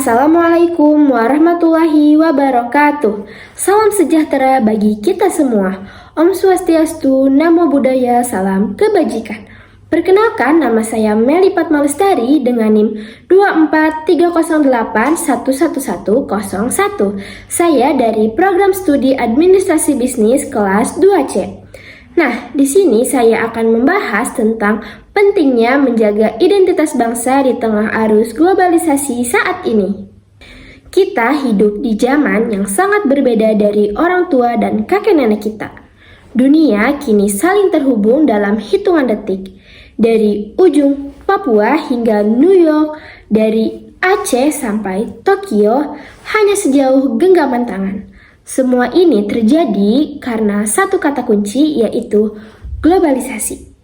Assalamualaikum warahmatullahi wabarakatuh. Salam sejahtera bagi kita semua. Om Swastiastu, Namo Buddhaya, salam kebajikan. Perkenalkan, nama saya Meli Fatma Lestari dengan NIM 24308111101. Saya dari Program Studi Administrasi Bisnis kelas 2C. Nah, di sini saya akan membahas tentang pentingnya menjaga identitas bangsa di tengah arus globalisasi saat ini. Kita hidup di zaman yang sangat berbeda dari orang tua dan kakek nenek kita. Dunia kini saling terhubung dalam hitungan detik. Dari ujung Papua hingga New York, dari Aceh sampai Tokyo, hanya sejauh genggaman tangan. Semua ini terjadi karena satu kata kunci, yaitu globalisasi.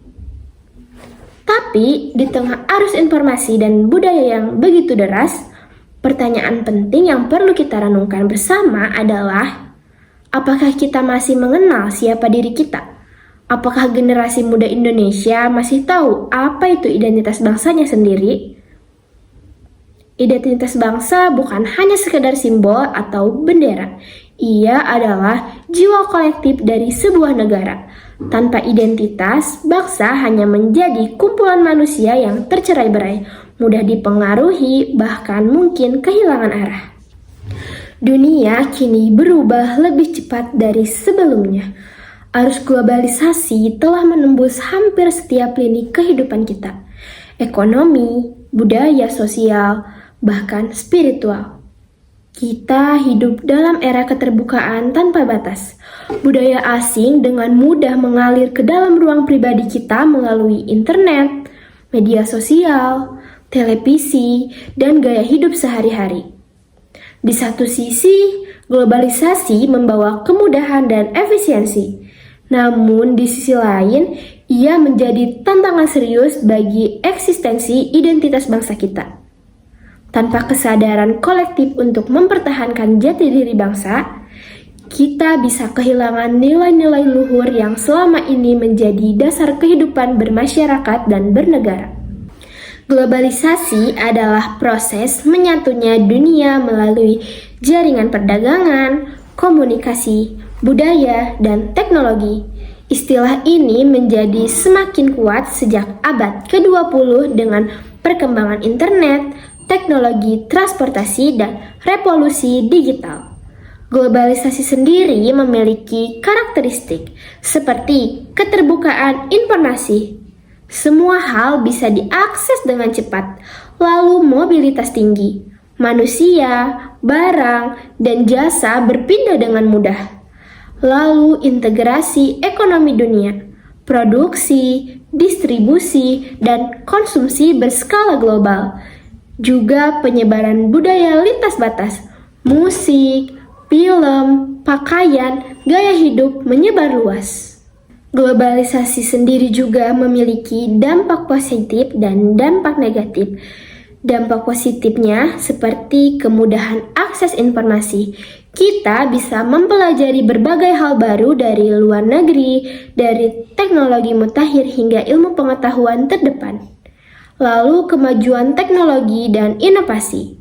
Tapi di tengah arus informasi dan budaya yang begitu deras, pertanyaan penting yang perlu kita renungkan bersama adalah, apakah kita masih mengenal siapa diri kita? Apakah generasi muda Indonesia masih tahu apa itu identitas bangsanya sendiri? Identitas bangsa bukan hanya sekedar simbol atau bendera. Ia adalah jiwa kolektif dari sebuah negara. Tanpa identitas, bangsa hanya menjadi kumpulan manusia yang tercerai-berai, mudah dipengaruhi, bahkan mungkin kehilangan arah. Dunia kini berubah lebih cepat dari sebelumnya. Arus globalisasi telah menembus hampir setiap lini kehidupan kita. Ekonomi, budaya sosial, bahkan spiritual. Kita hidup dalam era keterbukaan tanpa batas. Budaya asing dengan mudah mengalir ke dalam ruang pribadi kita melalui internet, media sosial, televisi, dan gaya hidup sehari-hari. Di satu sisi, globalisasi membawa kemudahan dan efisiensi. Namun di sisi lain, ia menjadi tantangan serius bagi eksistensi identitas bangsa kita. Tanpa kesadaran kolektif untuk mempertahankan jati diri bangsa, kita bisa kehilangan nilai-nilai luhur yang selama ini menjadi dasar kehidupan bermasyarakat dan bernegara. Globalisasi adalah proses menyatunya dunia melalui jaringan perdagangan, komunikasi, budaya, dan teknologi. Istilah ini menjadi semakin kuat sejak abad ke-20 dengan perkembangan internet, teknologi transportasi, dan revolusi digital. Globalisasi sendiri memiliki karakteristik seperti keterbukaan informasi. Semua hal bisa diakses dengan cepat, lalu mobilitas tinggi. Manusia, barang, dan jasa berpindah dengan mudah. Lalu integrasi ekonomi dunia, produksi, distribusi, dan konsumsi berskala global. Juga penyebaran budaya lintas batas, musik, film, pakaian, gaya hidup menyebar luas. Globalisasi sendiri juga memiliki dampak positif dan dampak negatif. Dampak positifnya seperti kemudahan akses informasi. Kita bisa mempelajari berbagai hal baru dari luar negeri, dari teknologi mutakhir hingga ilmu pengetahuan terdepan. Lalu kemajuan teknologi dan inovasi.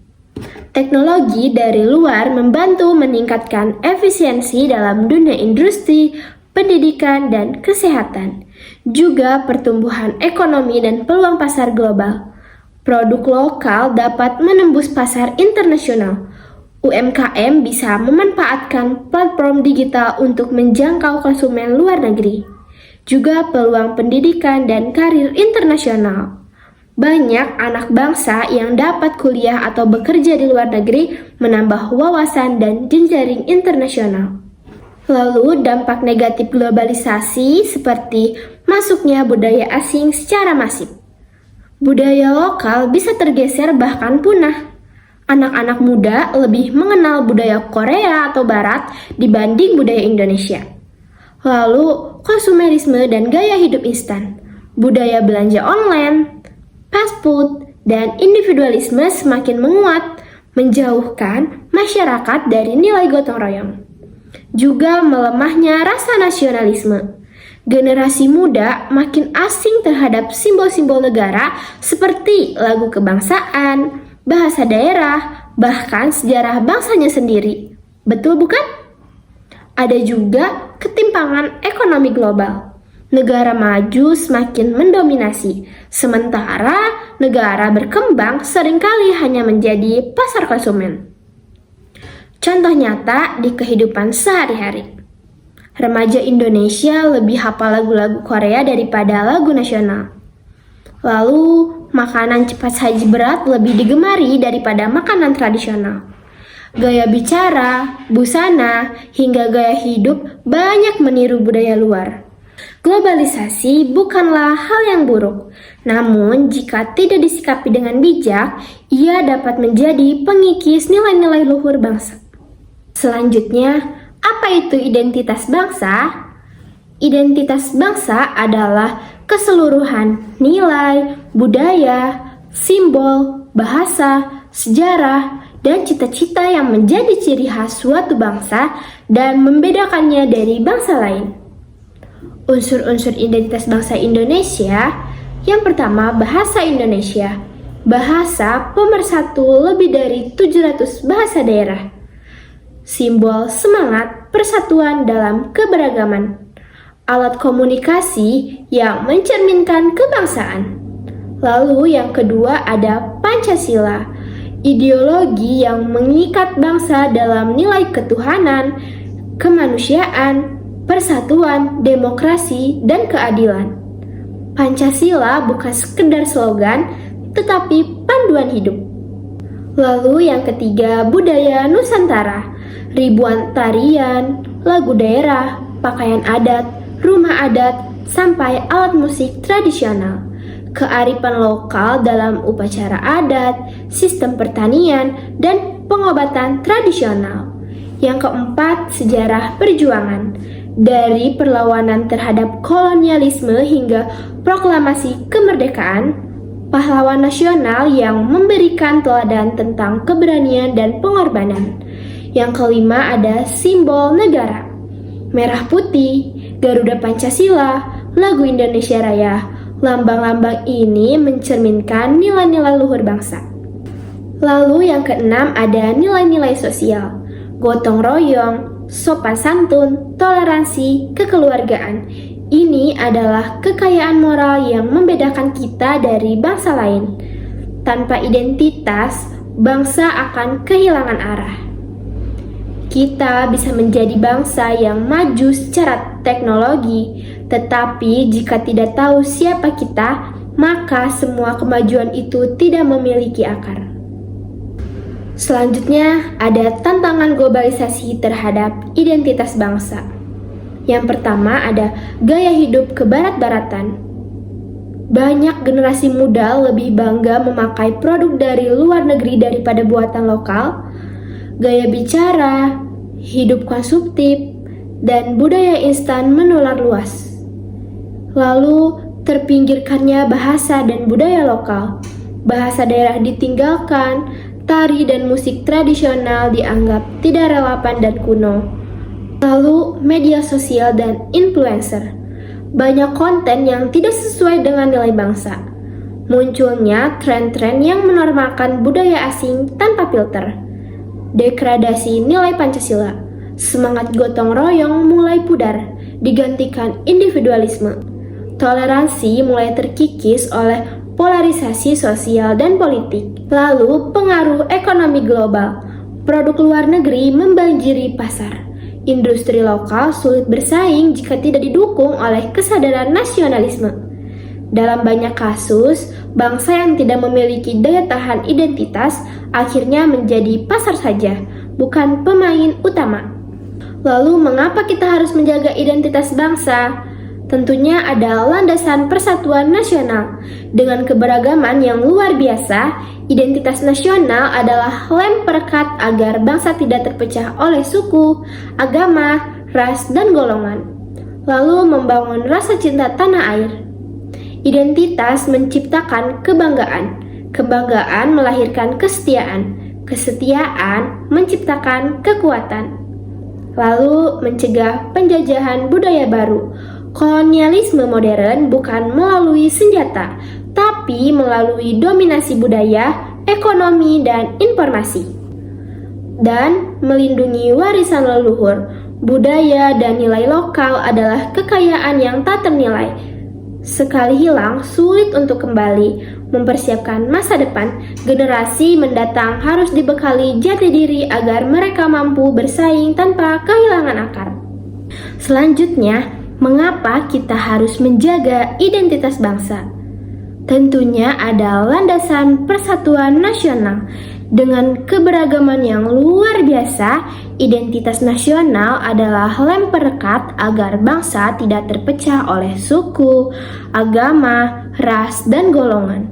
Teknologi dari luar membantu meningkatkan efisiensi dalam dunia industri, pendidikan, dan kesehatan. Juga pertumbuhan ekonomi dan peluang pasar global. Produk lokal dapat menembus pasar internasional. UMKM bisa memanfaatkan platform digital untuk menjangkau konsumen luar negeri. Juga peluang pendidikan dan karir internasional. Banyak anak bangsa yang dapat kuliah atau bekerja di luar negeri menambah wawasan dan jejaring internasional. Lalu dampak negatif globalisasi seperti masuknya budaya asing secara masif. Budaya lokal bisa tergeser bahkan punah. Anak-anak muda lebih mengenal budaya Korea atau Barat dibanding budaya Indonesia. Lalu konsumerisme dan gaya hidup instan, budaya belanja online, fast food, dan individualisme semakin menguat, menjauhkan masyarakat dari nilai gotong royong. Juga melemahnya rasa nasionalisme. Generasi muda makin asing terhadap simbol-simbol negara seperti lagu kebangsaan, bahasa daerah, bahkan sejarah bangsanya sendiri. Betul bukan? Ada juga ketimpangan ekonomi global. Negara maju semakin mendominasi, sementara negara berkembang seringkali hanya menjadi pasar konsumen. Contoh nyata di kehidupan sehari-hari. Remaja Indonesia lebih hafal lagu-lagu Korea daripada lagu nasional. Lalu, makanan cepat saji berat lebih digemari daripada makanan tradisional. Gaya bicara, busana, hingga gaya hidup banyak meniru budaya luar. Globalisasi bukanlah hal yang buruk, namun jika tidak disikapi dengan bijak, ia dapat menjadi pengikis nilai-nilai luhur bangsa. Selanjutnya, apa itu identitas bangsa? Identitas bangsa adalah keseluruhan nilai, budaya, simbol, bahasa, sejarah, dan cita-cita yang menjadi ciri khas suatu bangsa dan membedakannya dari bangsa lain. Unsur-unsur identitas bangsa Indonesia, yang pertama bahasa Indonesia. Bahasa pemersatu lebih dari 700 bahasa daerah. Simbol semangat persatuan dalam keberagaman. Alat komunikasi yang mencerminkan kebangsaan. Lalu yang kedua ada Pancasila, ideologi yang mengikat bangsa dalam nilai ketuhanan, kemanusiaan, persatuan, demokrasi, dan keadilan. Pancasila bukan sekedar slogan, tetapi panduan hidup. Lalu yang ketiga budaya Nusantara, ribuan tarian, lagu daerah, pakaian adat, rumah adat, sampai alat musik tradisional. Kearifan lokal dalam upacara adat, sistem pertanian, dan pengobatan tradisional. Yang keempat, sejarah perjuangan. Dari perlawanan terhadap kolonialisme hingga proklamasi kemerdekaan, pahlawan nasional yang memberikan teladan tentang keberanian dan pengorbanan. Yang kelima ada simbol negara. Merah putih, Garuda Pancasila, lagu Indonesia Raya. Lambang-lambang ini mencerminkan nilai-nilai luhur bangsa. Lalu yang keenam ada nilai-nilai sosial. Gotong royong, sopan santun, toleransi, kekeluargaan. Ini adalah kekayaan moral yang membedakan kita dari bangsa lain. Tanpa identitas, bangsa akan kehilangan arah. Kita bisa menjadi bangsa yang maju secara teknologi, tetapi jika tidak tahu siapa kita, maka semua kemajuan itu tidak memiliki akar. Selanjutnya, ada tantangan globalisasi terhadap identitas bangsa. Yang pertama ada gaya hidup kebarat-baratan. Banyak generasi muda lebih bangga memakai produk dari luar negeri daripada buatan lokal. Gaya bicara, hidup konsumtif, dan budaya instan menular luas. Lalu terpinggirkannya bahasa dan budaya lokal. Bahasa daerah ditinggalkan, tari dan musik tradisional dianggap tidak relevan dan kuno. Lalu media sosial dan influencer. Banyak konten yang tidak sesuai dengan nilai bangsa. Munculnya tren-tren yang menormalkan budaya asing tanpa filter. Degradasi nilai Pancasila. Semangat gotong royong mulai pudar, digantikan individualisme. Toleransi mulai terkikis oleh polarisasi sosial dan politik. Lalu pengaruh ekonomi global. Produk luar negeri membanjiri pasar. Industri lokal sulit bersaing jika tidak didukung oleh kesadaran nasionalisme. Dalam banyak kasus, bangsa yang tidak memiliki daya tahan identitas akhirnya menjadi pasar saja, bukan pemain utama. Lalu, mengapa kita harus menjaga identitas bangsa? Tentunya ada landasan persatuan nasional. Dengan keberagaman yang luar biasa, identitas nasional adalah lem perekat agar bangsa tidak terpecah oleh suku, agama, ras, dan golongan. Lalu membangun rasa cinta tanah air. Identitas menciptakan kebanggaan. Kebanggaan melahirkan kesetiaan. Kesetiaan menciptakan kekuatan. Lalu mencegah penjajahan budaya baru. Kolonialisme modern bukan melalui senjata, tapi melalui dominasi budaya, ekonomi, dan informasi. Dan melindungi warisan leluhur, budaya, dan nilai lokal adalah kekayaan yang tak ternilai. Sekali hilang, sulit untuk kembali. Mempersiapkan masa depan, generasi mendatang harus dibekali jati diri agar mereka mampu bersaing tanpa kehilangan akar. Selanjutnya, mengapa kita harus menjaga identitas bangsa? Tentunya ada landasan persatuan nasional. Dengan keberagaman yang luar biasa, identitas nasional adalah lem perekat agar bangsa tidak terpecah oleh suku, agama, ras, dan golongan.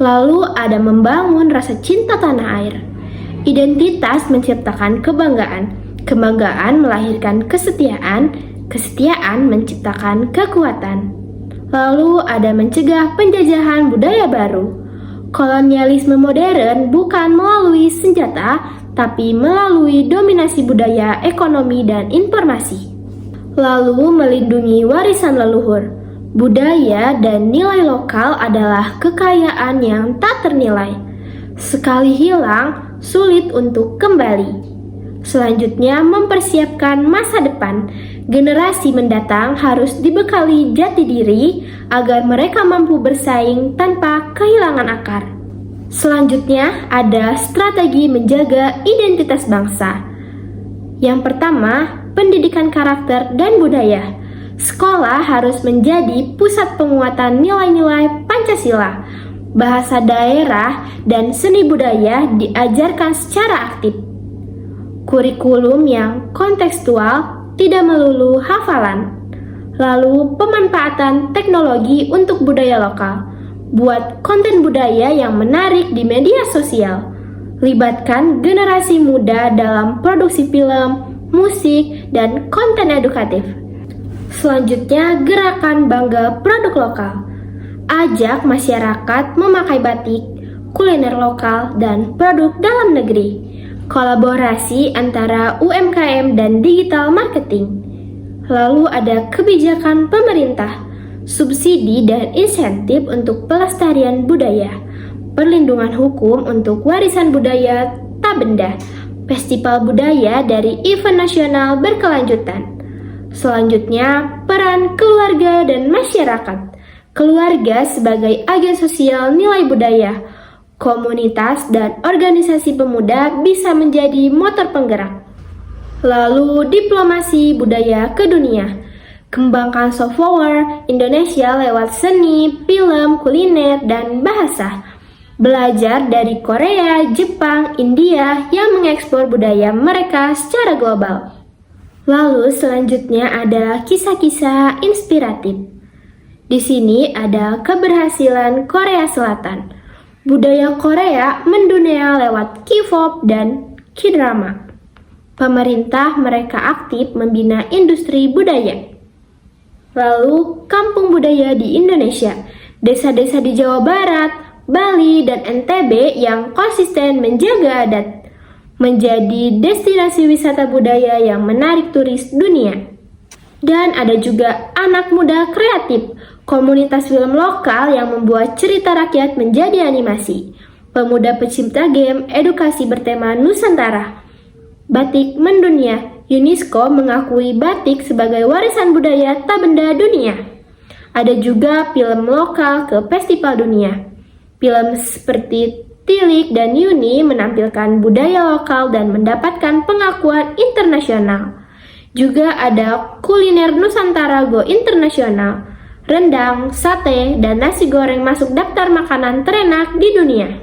Lalu ada membangun rasa cinta tanah air. Identitas menciptakan kebanggaan, kebanggaan melahirkan kesetiaan, kesetiaan menciptakan kekuatan. Lalu ada mencegah penjajahan budaya baru. Kolonialisme modern bukan melalui senjata, tapi melalui dominasi budaya, ekonomi, dan informasi. Lalu melindungi warisan leluhur. Budaya dan nilai lokal adalah kekayaan yang tak ternilai. Sekali hilang, sulit untuk kembali. Selanjutnya, mempersiapkan masa depan. Generasi mendatang harus dibekali jati diri agar mereka mampu bersaing tanpa kehilangan akar. Selanjutnya, ada strategi menjaga identitas bangsa. Yang pertama, pendidikan karakter dan budaya. Sekolah harus menjadi pusat penguatan nilai-nilai Pancasila. Bahasa daerah dan seni budaya diajarkan secara aktif. Kurikulum yang kontekstual, tidak melulu hafalan. Lalu pemanfaatan teknologi untuk budaya lokal. Buat konten budaya yang menarik di media sosial. Libatkan generasi muda dalam produksi film, musik, dan konten edukatif. Selanjutnya, gerakan bangga produk lokal. Ajak masyarakat memakai batik, kuliner lokal, dan produk dalam negeri. Kolaborasi antara UMKM dan digital marketing. Lalu ada kebijakan pemerintah, subsidi dan insentif untuk pelestarian budaya, perlindungan hukum untuk warisan budaya tak benda, festival budaya dari event nasional berkelanjutan. Selanjutnya, peran keluarga dan masyarakat. Keluarga sebagai agen sosial nilai budaya. Komunitas dan organisasi pemuda bisa menjadi motor penggerak. Lalu, diplomasi budaya ke dunia. Kembangkan soft power Indonesia lewat seni, film, kuliner, dan bahasa. Belajar dari Korea, Jepang, India yang mengekspor budaya mereka secara global. Lalu selanjutnya ada kisah-kisah inspiratif. Di sini ada keberhasilan Korea Selatan. Budaya Korea mendunia lewat K-pop dan K-drama. Pemerintah mereka aktif membina industri budaya. Lalu kampung budaya di Indonesia. Desa-desa di Jawa Barat, Bali, dan NTB yang konsisten menjaga adat. Menjadi destinasi wisata budaya yang menarik turis dunia. Dan ada juga anak muda kreatif, komunitas film lokal yang membuat cerita rakyat menjadi animasi. Pemuda pecinta game, edukasi bertema Nusantara. Batik mendunia, UNESCO mengakui batik sebagai warisan budaya tak benda dunia. Ada juga film lokal ke festival dunia. Film seperti Tilik dan Yuni menampilkan budaya lokal dan mendapatkan pengakuan internasional. Juga ada kuliner Nusantara Go Internasional, rendang, sate, dan nasi goreng masuk daftar makanan terenak di dunia.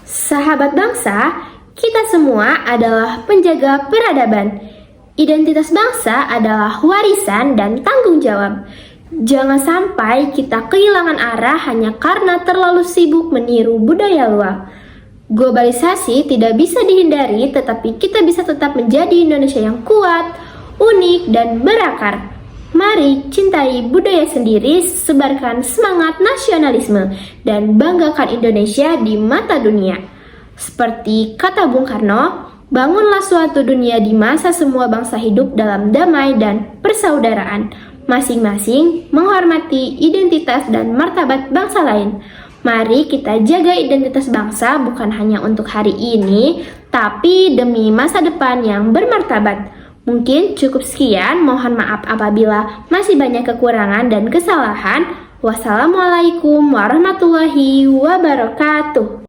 Sahabat bangsa, kita semua adalah penjaga peradaban. Identitas bangsa adalah warisan dan tanggung jawab. Jangan sampai kita kehilangan arah hanya karena terlalu sibuk meniru budaya luar. Globalisasi tidak bisa dihindari, tetapi kita bisa tetap menjadi Indonesia yang kuat, unik, dan berakar. Mari cintai budaya sendiri, sebarkan semangat nasionalisme, dan banggakan Indonesia di mata dunia. Seperti kata Bung Karno, bangunlah suatu dunia di masa semua bangsa hidup dalam damai dan persaudaraan. Masing-masing menghormati identitas dan martabat bangsa lain. Mari kita jaga identitas bangsa bukan hanya untuk hari ini, tapi demi masa depan yang bermartabat. Mungkin cukup sekian, mohon maaf apabila masih banyak kekurangan dan kesalahan. Wassalamualaikum warahmatullahi wabarakatuh.